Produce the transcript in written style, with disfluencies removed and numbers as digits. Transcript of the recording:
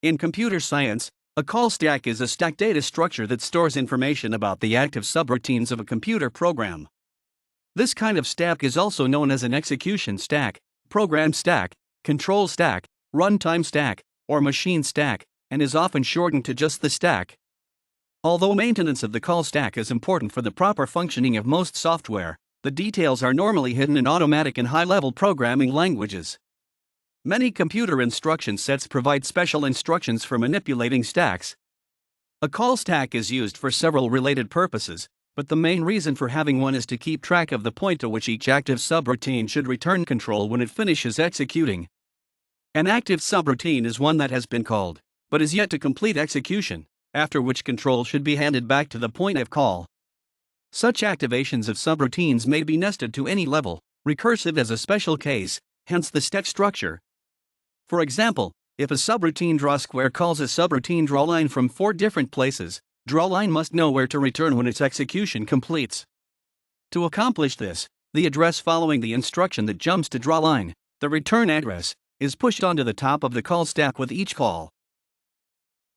In computer science, a call stack is a stack data structure that stores information about the active subroutines of a computer program. This kind of stack is also known as an execution stack, program stack, control stack, runtime stack, or machine stack, and is often shortened to just the stack. Although maintenance of the call stack is important for the proper functioning of most software, the details are normally hidden in automatic and high-level programming languages. Many computer instruction sets provide special instructions for manipulating stacks. A call stack is used for several related purposes, but the main reason for having one is to keep track of the point to which each active subroutine should return control when it finishes executing. An active subroutine is one that has been called, but is yet to complete execution, after which control should be handed back to the point of call. Such activations of subroutines may be nested to any level, recursive as a special case, hence the stack structure. For example, if a subroutine DrawSquare calls a subroutine DrawLine from 4 different places, DrawLine must know where to return when its execution completes. To accomplish this, the address following the instruction that jumps to DrawLine, the return address, is pushed onto the top of the call stack with each call.